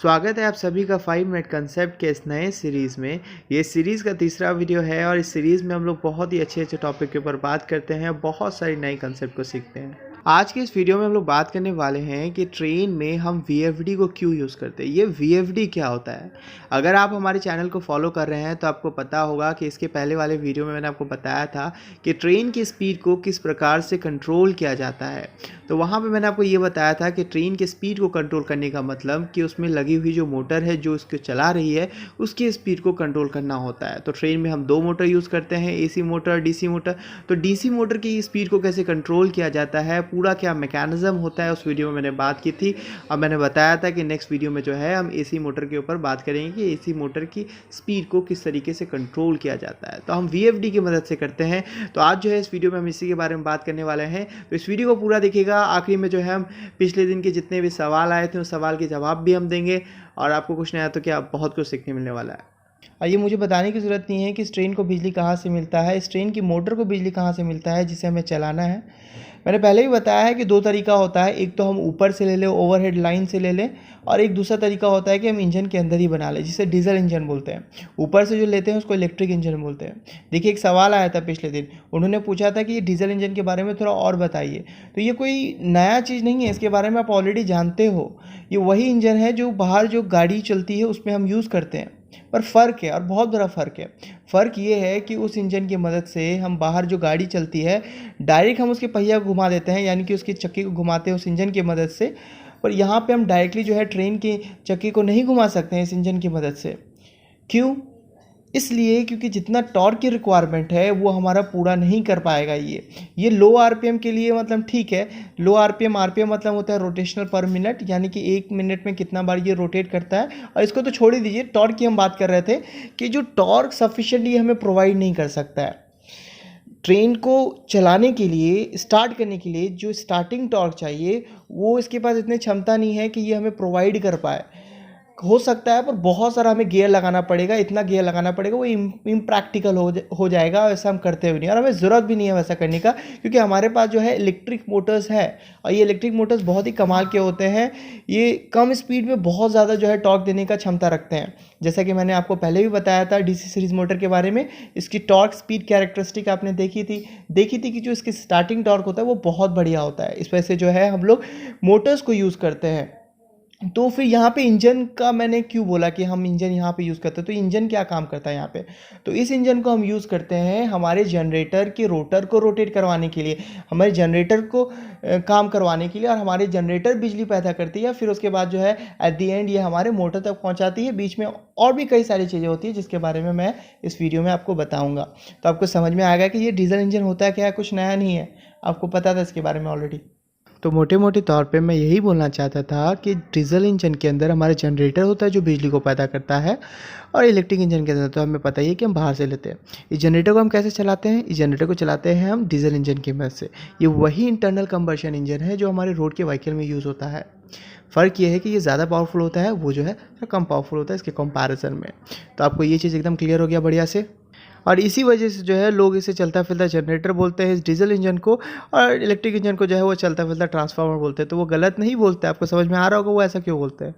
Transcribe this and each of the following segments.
स्वागत है आप सभी का 5 मिनट कंसेप्ट के इस नए सीरीज़ में। ये सीरीज़ का तीसरा वीडियो है और इस सीरीज़ में हम लोग बहुत ही अच्छे टॉपिक के ऊपर बात करते हैं, बहुत सारी नई कंसेप्ट को सीखते हैं। आज के इस वीडियो में हम लोग बात करने वाले हैं कि ट्रेन में हम VFD को क्यों यूज़ करते हैं। ये VFD क्या होता है? अगर आप हमारे चैनल को फॉलो कर रहे हैं तो आपको पता होगा कि इसके पहले वाले वीडियो में मैंने आपको बताया था कि ट्रेन की स्पीड को किस प्रकार से कंट्रोल किया जाता है। तो वहाँ पे मैंने आपको ये बताया था कि ट्रेन की स्पीड को कंट्रोल करने का मतलब कि उसमें लगी हुई जो मोटर है जो उसको चला रही है उसकी स्पीड को कंट्रोल करना होता है। तो ट्रेन में हम दो मोटर यूज़ करते हैं, AC मोटर, DC मोटर। तो DC मोटर की स्पीड को कैसे कंट्रोल किया जाता है, पूरा क्या मैकेनिज्म होता है, उस वीडियो में मैंने बात की थी। अब मैंने बताया था कि नेक्स्ट वीडियो में जो है हम AC मोटर के ऊपर बात करेंगे कि AC मोटर की स्पीड को किस तरीके से कंट्रोल किया जाता है। तो हम VFD की मदद से करते हैं। तो आज जो है इस वीडियो में हम इसी के बारे में बात करने वाले हैं। तो इस वीडियो को पूरा देखिएगा। आखिरी में जो है हम पिछले दिन के जितने भी सवाल आए थे उस सवाल के जवाब भी हम देंगे और आपको कुछ नहीं आया तो क्या बहुत कुछ सीखने मिलने वाला है। और ये मुझे बताने की ज़रूरत नहीं है कि इस ट्रेन को बिजली कहाँ से मिलता है, इस ट्रेन की मोटर को बिजली कहाँ से मिलता है जिसे हमें चलाना है। मैंने पहले ही बताया है कि दो तरीका होता है, एक तो हम ऊपर से ले लें, ओवरहेड लाइन से ले लें, और एक दूसरा तरीका होता है कि हम इंजन के अंदर ही बना लें, जिसे डीजल इंजन बोलते हैं। ऊपर से जो लेते हैं उसको इलेक्ट्रिक इंजन बोलते हैं। देखिए, एक सवाल आया था पिछले दिन, उन्होंने पूछा था कि ये डीजल इंजन के बारे में थोड़ा और बताइए। तो ये कोई नया चीज़ नहीं है, इसके बारे में आप ऑलरेडी जानते हो। ये वही इंजन है जो बाहर जो गाड़ी चलती है उसमें हम यूज़ करते हैं, पर फ़र्क है और बहुत बड़ा फ़र्क है। फ़र्क ये है कि उस इंजन की मदद से हम बाहर जो गाड़ी चलती है डायरेक्ट हम उसके पहिया को घुमा देते हैं, यानी कि उसके चक्के को घुमाते हैं उस इंजन की मदद से। पर यहाँ पे हम डायरेक्टली जो है ट्रेन के चक्के को नहीं घुमा सकते हैं इस इंजन की मदद से। क्यों? इसलिए क्योंकि जितना टॉर्क की रिक्वायरमेंट है वो हमारा पूरा नहीं कर पाएगा। ये लो RPM के लिए मतलब ठीक है। लो RPM मतलब होता है रोटेशनल पर मिनट, यानी कि 1 मिनट में कितना बार ये रोटेट करता है। और इसको तो छोड़ ही दीजिए, टॉर्क की हम बात कर रहे थे कि जो टॉर्क सफिशिएंटली हमें प्रोवाइड नहीं कर सकता है। ट्रेन को चलाने के लिए, स्टार्ट करने के लिए जो स्टार्टिंग टॉर्क चाहिए वो इसके पास इतनी क्षमता नहीं है कि ये हमें प्रोवाइड कर पाए। हो सकता है पर बहुत सारा हमें गियर लगाना पड़ेगा, इतना गियर लगाना पड़ेगा वो इम्प्रैक्टिकल हो जाएगा। वैसा हम करते हुए नहीं, और हमें ज़रूरत भी नहीं है वैसा करने का, क्योंकि हमारे पास जो है इलेक्ट्रिक मोटर्स है और ये इलेक्ट्रिक मोटर्स बहुत ही कमाल के होते हैं। ये कम स्पीड में बहुत ज़्यादा जो है टॉर्क देने का क्षमता रखते हैं। जैसा कि मैंने आपको पहले भी बताया था DC सीरीज़ मोटर के बारे में, इसकी टॉर्क स्पीड कैरेक्टरिस्टिक आपने देखी थी कि जो इसकी स्टार्टिंग टॉर्क होता है वो बहुत बढ़िया होता है। इस वजह से जो है हम लोग मोटर्स को यूज़ करते हैं। तो फिर यहाँ पे इंजन का मैंने क्यों बोला कि हम इंजन यहाँ पे यूज़ करते हैं, तो इंजन क्या काम करता है यहाँ पे। तो इस इंजन को हम यूज़ करते हैं हमारे जनरेटर के रोटर को रोटेट करवाने के लिए, हमारे जनरेटर को काम करवाने के लिए, और हमारे जनरेटर बिजली पैदा करती है। फिर उसके बाद जो है एट दी एंड ये हमारे मोटर तक पहुँचाती है। बीच में और भी कई सारी चीज़ें होती है जिसके बारे में मैं इस वीडियो में आपको बताऊँगा। तो आपको समझ में आएगा कि ये डीजल इंजन होता है क्या है, कुछ नया नहीं है, आपको पता था इसके बारे में ऑलरेडी। तो मोटे मोटे तौर पे मैं यही बोलना चाहता था कि डीजल इंजन के अंदर हमारा जनरेटर होता है जो बिजली को पैदा करता है, और इलेक्ट्रिक इंजन के अंदर तो हमें पता ही है कि हम बाहर से लेते हैं। इस जनरेटर को हम कैसे चलाते हैं? इस जनरेटर को चलाते हैं हम डीजल इंजन की मदद से। ये वही इंटरनल कंबशन इंजन है जो हमारे रोड के व्हीकल में यूज़ होता है। फ़र्क ये है कि ये ज़्यादा पावरफुल होता है, वो जो है कम पावरफुल होता है इसके कंपैरिजन में। तो आपको ये चीज़ एकदम क्लियर हो गया बढ़िया से। और इसी वजह से जो है लोग इसे चलता फिरता जनरेटर बोलते हैं इस डीजल इंजन को, और इलेक्ट्रिक इंजन को जो है वो चलता फिरता ट्रांसफार्मर बोलते हैं। तो वो गलत नहीं बोलते, आपको समझ में आ रहा होगा वो ऐसा क्यों बोलते हैं।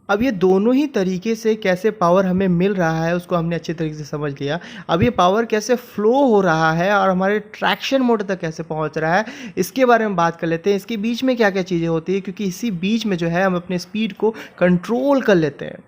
अब ये दोनों ही तरीके से कैसे पावर हमें मिल रहा है उसको हमने अच्छी तरीके से समझ लिया। अब ये पावर कैसे फ्लो हो रहा है और हमारे ट्रैक्शन मोटर तक कैसे पहुंच रहा है इसके बारे में बात कर लेते हैं। इसके बीच में क्या क्या चीज़ें होती है, क्योंकि इसी बीच में जो है हम अपने स्पीड को कंट्रोल कर लेते हैं।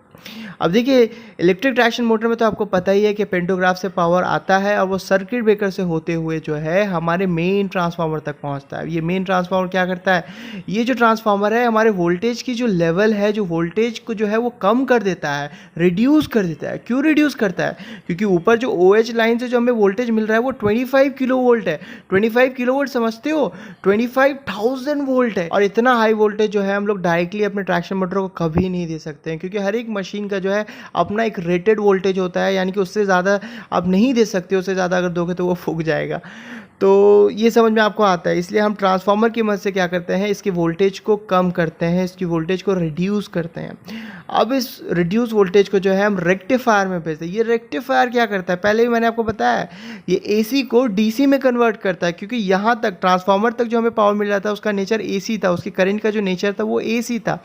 अब देखिए, इलेक्ट्रिक ट्रैक्शन मोटर में तो आपको पता ही है कि पेंटोग्राफ से पावर आता है और वो सर्किट ब्रेकर से होते हुए जो है हमारे मेन ट्रांसफार्मर तक पहुंचता है। ये मेन ट्रांसफार्मर क्या करता है, ये जो ट्रांसफार्मर है हमारे वोल्टेज की जो लेवल है, जो वोल्टेज को जो है वो कम कर देता है, रिड्यूस कर देता है। क्यों रिड्यूस करता है? क्योंकि ऊपर जो OH लाइन से जो हमें वोल्टेज मिल रहा है वो 25 किलो वोल्ट है। 25 किलो वोल्ट समझते हो, 25,000 वोल्ट है। और इतना हाई वोल्टेज जो है हम लोग डायरेक्टली अपने ट्रैक्शन मोटर को कभी नहीं दे सकते हैं, क्योंकि हर एक मशीन का जो है अपना एक रेटेड वोल्टेज होता है, यानी कि उससे ज़्यादा आप नहीं दे सकते, उससे ज़्यादा अगर दोगे तो वो फूक जाएगा। तो ये समझ में आपको आता है। इसलिए हम ट्रांसफार्मर की मदद से क्या करते हैं, इसकी वोल्टेज को कम करते हैं, इसकी वोल्टेज को रिड्यूस करते हैं। अब इस रिड्यूस वोल्टेज को जो है हम रेक्टिफायर में भेजते हैं। ये रेक्टिफायर क्या करता है, पहले भी मैंने आपको बताया, ये एसी को डीसी में कन्वर्ट करता है, क्योंकि यहाँ तक ट्रांसफार्मर तक जो हमें पावर मिल रहा था उसका नेचर एसी था, उसकी करंट का जो नेचर था वो एसी था।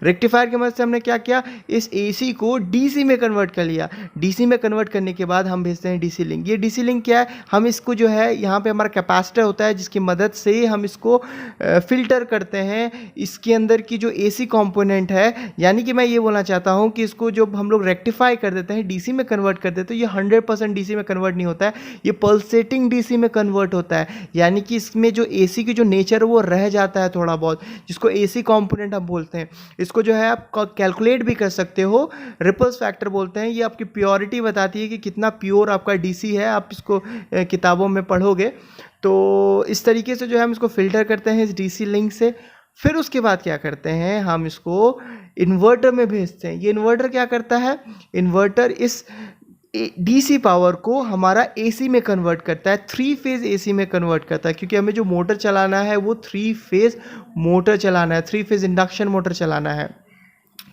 रेक्टिफायर की मदद से हमने क्या किया, इस एसी को डीसी में कन्वर्ट कर लिया। डीसी में कन्वर्ट करने के बाद हम भेजते हैं डीसी लिंक। ये डीसी लिंक क्या है, हम इसको जो है यहाँ पे हमारा कैपेसिटर होता है जिसकी मदद से हम इसको फिल्टर करते हैं। इसके अंदर की जो एसी कंपोनेंट है, यानी कि मैं ये बोलना चाहता हूँ कि इसको जब हम लोग रेक्टिफाई कर देते हैं, डीसी में कन्वर्ट कर देते हैं, तो ये 100% डीसी में कन्वर्ट नहीं होता है, ये पल्सेटिंग डीसी में कन्वर्ट होता है। यानी कि इसमें जो एसी की जो नेचर है वो रह जाता है थोड़ा बहुत, जिसको एसी कंपोनेंट हम बोलते हैं। इसको जो है आप कैलकुलेट भी कर सकते हो, रिपल्स फैक्टर बोलते हैं। ये आपकी प्योरिटी बताती है कि कितना प्योर आपका डीसी है, आप इसको किताबों में पढ़ोगे। तो इस तरीके से जो है हम इसको फिल्टर करते हैं इस डीसी लिंक से। फिर उसके बाद क्या करते हैं, हम इसको इन्वर्टर में भेजते हैं। ये इन्वर्टर क्या करता है, इन्वर्टर इस डीसी पावर को हमारा एसी में कन्वर्ट करता है, 3 फेज एसी में कन्वर्ट करता है, क्योंकि हमें जो मोटर चलाना है वो 3 फेज मोटर चलाना है, 3 फेज इंडक्शन मोटर चलाना है।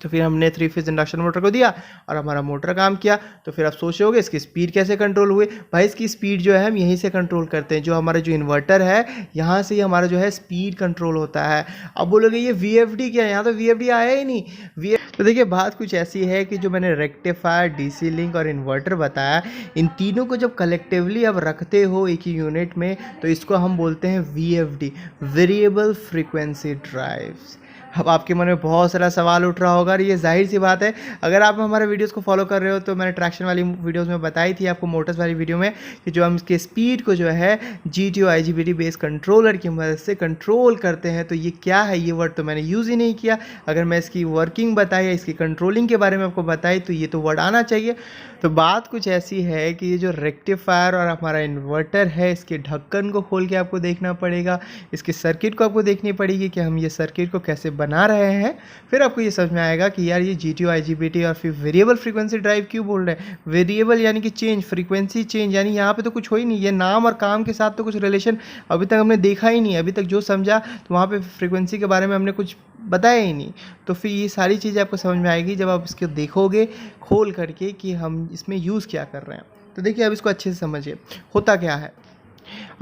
तो फिर हमने 3 फेज इंडक्शन मोटर को दिया और हमारा मोटर काम किया। तो फिर आप सोचोगे इसकी स्पीड कैसे कंट्रोल हुई। भाई इसकी स्पीड जो है हम यहीं से कंट्रोल करते हैं, जो हमारा जो इन्वर्टर है यहाँ से ही हमारा जो है स्पीड कंट्रोल होता है। अब बोलोगे ये VFD क्या है, यहाँ तो VFD आया ही नहीं। तो देखिए बात कुछ ऐसी है कि जो मैंने रेक्टिफायर, डीसी लिंक और इन्वर्टर बताया, इन तीनों को जब कलेक्टिवली अब रखते हो एक ही यूनिट में, तो इसको हम बोलते हैं VFD, वेरिएबल फ्रीक्वेंसी ड्राइव्स। अब आपके मन में बहुत सारा सवाल उठ रहा होगा, और ये जाहिर सी बात है, अगर आप हमारे वीडियोस को फॉलो कर रहे हो तो मैंने ट्रैक्शन वाली वीडियोस में बताई थी आपको, मोटर्स वाली वीडियो में, कि जो हम इसके स्पीड को जो है GTO IGBT बेस्ड कंट्रोलर की मदद से कंट्रोल करते हैं। तो ये क्या है, ये वर्ड तो मैंने यूज़ ही नहीं किया। अगर मैं इसकी वर्किंग बताई या इसकी कंट्रोलिंग के बारे में आपको बताई तो ये तो वर्ड आना चाहिए। तो बात कुछ ऐसी है कि ये जो रेक्टिफायर और हमारा इन्वर्टर है, इसके ढक्कन को खोल के आपको देखना पड़ेगा, इसके सर्किट को आपको देखनी पड़ेगी कि हम ये सर्किट को कैसे बना रहे हैं। फिर आपको ये समझ में आएगा कि यार ये GTO IGBT और फिर वेरिएबल फ्रीक्वेंसी ड्राइव क्यों बोल रहे हैं। वेरिएबल यानी कि चेंज, फ्रीक्वेंसी चेंज, यानी यहाँ पे तो कुछ हो ही नहीं, ये नाम और काम के साथ तो कुछ रिलेशन अभी तक हमने देखा ही नहीं। अभी तक जो समझा तो वहाँ पे फ्रीक्वेंसी के बारे में हमने कुछ बताया ही नहीं। तो फिर ये सारी चीज़ें आपको समझ में आएगी जब आप इसको देखोगे खोल करके कि हम इसमें यूज़ क्या कर रहे हैं। तो देखिए अब इसको अच्छे से समझिए होता क्या है।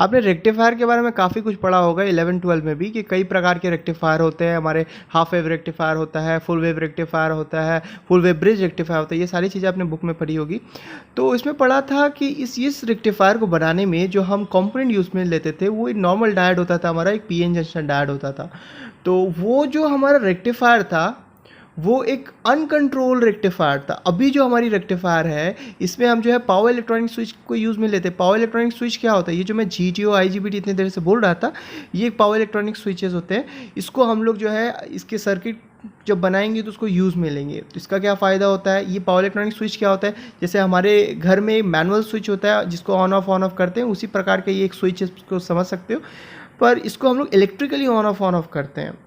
आपने रेक्टिफायर के बारे में काफ़ी कुछ पढ़ा होगा 11-12 में भी, कि कई प्रकार के रेक्टिफायर होते हैं। हमारे हाफ वेव रेक्टिफायर होता है, फुल वेव रेक्टिफायर होता है, फुल वेव ब्रिज रेक्टिफायर होता है। ये सारी चीज़ें आपने बुक में पढ़ी होगी। तो इसमें पढ़ा था कि इस रेक्टिफायर को बनाने में जो हम कंपोनेंट यूज़ में लेते थे वो एक नॉर्मल डायोड होता था, हमारा एक PN जंक्शन डायोड होता था। तो वो जो हमारा रेक्टिफायर था वो एक अनकंट्रोल रेक्टिफायर था। अभी जो हमारी रेक्टिफायर है इसमें हम जो है पावर इलेक्ट्रॉनिक स्विच को यूज़ में लेते हैं। पावर इलेक्ट्रॉनिक स्विच क्या होता है, ये जो मैं GTO IGBT इतनी देर से बोल रहा था, ये एक पावर इलेक्ट्रॉनिक स्विचेस होते हैं। इसको हम लोग जो है इसके सर्किट जब बनाएंगे तो उसको यूज़ में लेंगे। तो इसका क्या फ़ायदा होता है, ये पावर इलेक्ट्रॉनिक स्विच क्या होता है, जैसे हमारे घर में मैनुअल स्विच होता है जिसको ऑन ऑफ करते हैं, उसी प्रकार का ये एक स्विच को समझ सकते हो। पर इसको हम लोग इलेक्ट्रिकली ऑन ऑफ करते हैं,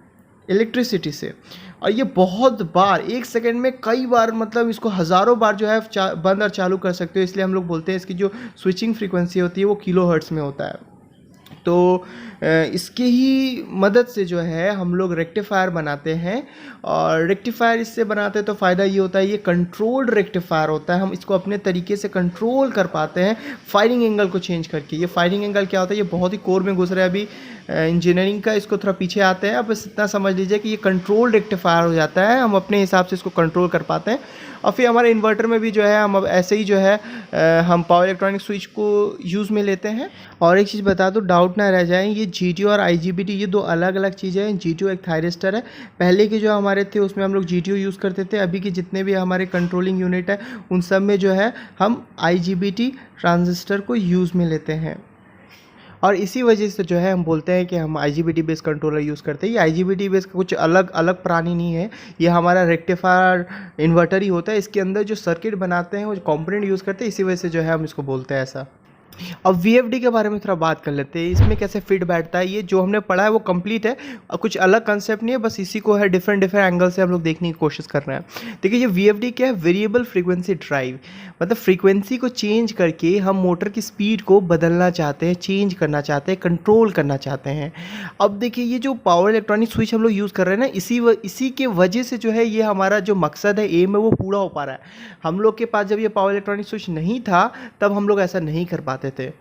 इलेक्ट्रिसिटी से। और ये बहुत बार, 1 सेकेंड में कई बार, मतलब इसको हज़ारों बार जो है बंद और चालू कर सकते हो। इसलिए हम लोग बोलते हैं इसकी जो स्विचिंग फ्रीक्वेंसी होती है वो किलोहर्ट्ज़ में होता है। तो इसके ही मदद से जो है हम लोग रेक्टिफायर बनाते हैं। और रेक्टिफायर इससे बनाते हैं तो फ़ायदा ये होता है, ये कंट्रोल्ड रेक्टिफायर होता है। हम इसको अपने तरीके से कंट्रोल कर पाते हैं फायरिंग एंगल को चेंज करके। ये फायरिंग एंगल क्या होता है, ये बहुत ही कोर में घुस रहा है अभी इंजीनियरिंग का, इसको थोड़ा पीछे आते हैं। अब बस इतना समझ लीजिए कि ये कंट्रोल रेक्टिफायर हो जाता है, हम अपने हिसाब से इसको कंट्रोल कर पाते हैं। और फिर हमारे इन्वर्टर में भी जो है हम अब ऐसे ही जो है हम पावर इलेक्ट्रॉनिक स्विच को यूज़ में लेते हैं। और एक चीज़ बता दो, डाउट ना रह जाए, ये GTO और IGBT ये 2 अलग अलग चीज़ें हैं। GTO एक थायरिस्टर है, पहले के जो हमारे थे उसमें हम लोग GTO यूज़ करते थे। अभी के जितने भी हमारे कंट्रोलिंग यूनिट है उन सब में जो है हम IGBT ट्रांजिस्टर को यूज़ में लेते हैं। और इसी वजह से जो है हम बोलते हैं कि हम IGBT बेस्ड कंट्रोलर यूज़ करते हैं। ये IGBT बेस्ड कुछ अलग प्राणी नहीं है, ये हमारा रेक्टिफायर इन्वर्टर ही होता है। इसके अंदर जो सर्किट बनाते हैं वो जो कंपोनेंट यूज़ करते हैं, इसी वजह से जो है हम इसको बोलते हैं ऐसा। अब वीएफडी के बारे में थोड़ा बात कर लेते हैं, इसमें कैसे फिट बैठता है। ये जो हमने पढ़ा है वो कंप्लीट है, कुछ अलग कंसेप्ट नहीं है, बस इसी को है डिफरेंट डिफरेंट एंगल से हम लोग देखने की कोशिश कर रहे हैं। देखिए ये वीएफडी क्या है, वेरिएबल फ्रीक्वेंसी ड्राइव, मतलब फ्रीक्वेंसी को चेंज करके हम मोटर की स्पीड को बदलना चाहते हैं, चेंज करना चाहते हैं, कंट्रोल करना चाहते हैं। अब देखिए ये जो पावर इलेक्ट्रॉनिक स्विच हम लोग यूज़ कर रहे हैं ना, इसी के वजह से जो है ये हमारा जो मकसद है, एम है, वो पूरा हो पा रहा है। हम लोग के पास जब ये पावर इलेक्ट्रॉनिक स्विच नहीं था तब हम लोग ऐसा नहीं कर पाते थे।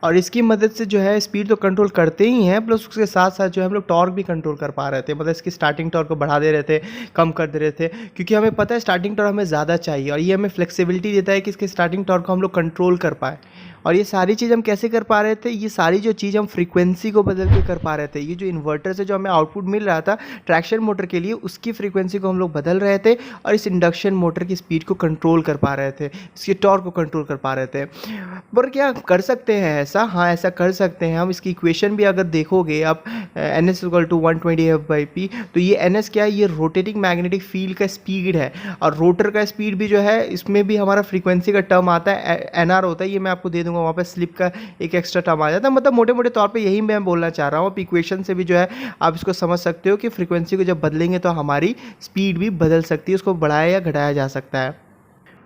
और इसकी मदद से जो है स्पीड तो कंट्रोल करते ही हैं, प्लस उसके साथ साथ जो है हम लोग टॉर्क भी कंट्रोल कर पा रहे थे, मतलब इसकी स्टार्टिंग टॉर्क को बढ़ा दे रहे थे, कम कर दे रहे थे, क्योंकि हमें पता है स्टार्टिंग टॉर्क हमें ज़्यादा चाहिए और ये हमें फ्लेक्सिबिलिटी देता है कि इसके स्टार्टिंग टॉर्क को हम लोग कंट्रोल कर पाए। और ये सारी चीज़ हम कैसे कर पा रहे थे, ये सारी जो चीज़ हम फ्रीक्वेंसी को बदल के कर पा रहे थे। ये जो इन्वर्टर से जो हमें आउटपुट मिल रहा था ट्रैक्शन मोटर के लिए, उसकी फ्रीक्वेंसी को हम लोग बदल रहे थे और इस इंडक्शन मोटर की स्पीड को कंट्रोल कर पा रहे थे, इसके टॉर्क को कंट्रोल कर पा रहे थे। पर क्या कर सकते हैं ऐसा? हाँ, ऐसा कर सकते हैं हम। इसकी इक्वेशन भी अगर देखोगे आप, NS = 120F/P, तो ये NS क्या है, ये रोटेटिंग मैग्नेटिक फील्ड का स्पीड है। और रोटर का स्पीड भी जो है, इसमें भी हमारा फ्रीक्वेंसी का टर्म आता है, NR होता है, ये मैं आपको दे दूंगा, वहाँ पे स्लिप का एक एक्स्ट्रा टर्म आ जाता है। मतलब मोटे मोटे तौर पे यही मैं बोलना चाह रहा हूँ। आप इक्वेशन से भी जो है आप इसको समझ सकते हो कि फ्रीक्वेंसी को जब बदलेंगे तो हमारी स्पीड भी बदल सकती है, उसको बढ़ाया या घटाया जा सकता है।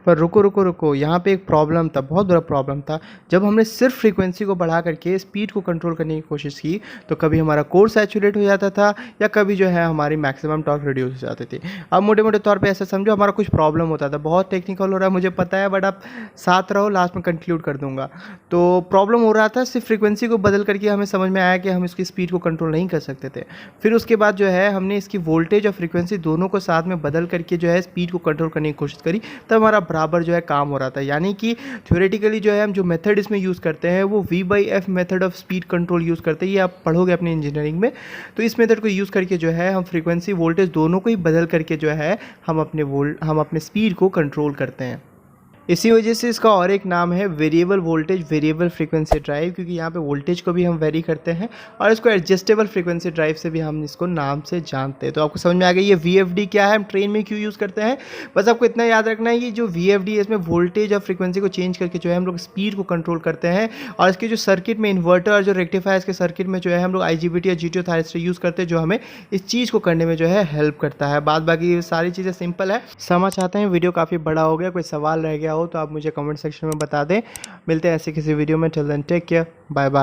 पर रुको रुको रुको, यहाँ पे एक प्रॉब्लम था, बहुत बड़ा प्रॉब्लम था। जब हमने सिर्फ फ्रीक्वेंसी को बढ़ा करके स्पीड को कंट्रोल करने की कोशिश की तो कभी हमारा कोर सैचुरेट हो जाता था या कभी जो है हमारी मैक्सिमम टॉर्क रिड्यूस हो जाती थी। अब मोटे मोटे तौर पे ऐसा समझो हमारा कुछ प्रॉब्लम होता था। बहुत टेक्निकल हो रहा है मुझे पता है, बट आप साथ रहो, लास्ट में कंक्लूड कर दूंगा। तो प्रॉब्लम हो रहा था, सिर्फ फ्रीक्वेंसी को बदल करके हमें समझ में आया कि हम इसकी स्पीड को कंट्रोल नहीं कर सकते थे। फिर उसके बाद जो है हमने इसकी वोल्टेज और फ्रीक्वेंसी दोनों को साथ में बदल करके जो है स्पीड को कंट्रोल करने की कोशिश करी, तब हमारा बराबर जो है काम हो रहा था। यानी कि थ्योरेटिकली जो है हम जो मेथड इसमें यूज़ करते हैं वो V/F method of speed control use करते हैं। ये आप पढ़ोगे अपने इंजीनियरिंग में। तो इस मेथड को यूज़ करके जो है हम फ्रीक्वेंसी वोल्टेज दोनों को ही बदल करके जो है हम अपने स्पीड को कंट्रोल करते हैं। इसी वजह से इसका और एक नाम है variable voltage variable frequency drive, क्योंकि यहाँ पे वोल्टेज को भी हम वेरी करते हैं और इसको एडजस्टेबल फ्रीक्वेंसी ड्राइव से भी हम इसको नाम से जानते हैं। तो आपको समझ में आ गया ये VFD क्या है, हम ट्रेन में क्यों यूज़ करते हैं। बस आपको इतना याद रखना है, ये जो VFD है इसमें वोल्टेज और फ्रीक्वेंसी को चेंज करके जो है हम लोग स्पीड को कंट्रोल करते हैं। और इसके जो सर्किट में इन्वर्टर और जो रेक्टिफायर्स के सर्किट में जो है हम लोग IGBT या GTO थायरिस्टर यूज़ करते हैं, जो हमें इस चीज़ को करने में जो है हेल्प करता है। बाद बाकी सारी चीज़ें सिंपल है, समझ आते हैं। वीडियो काफ़ी बड़ा हो गया, कोई सवाल रह गया हो तो आप मुझे कमेंट सेक्शन में बता दें। मिलते हैं ऐसे किसी वीडियो में। Till then take care, bye bye.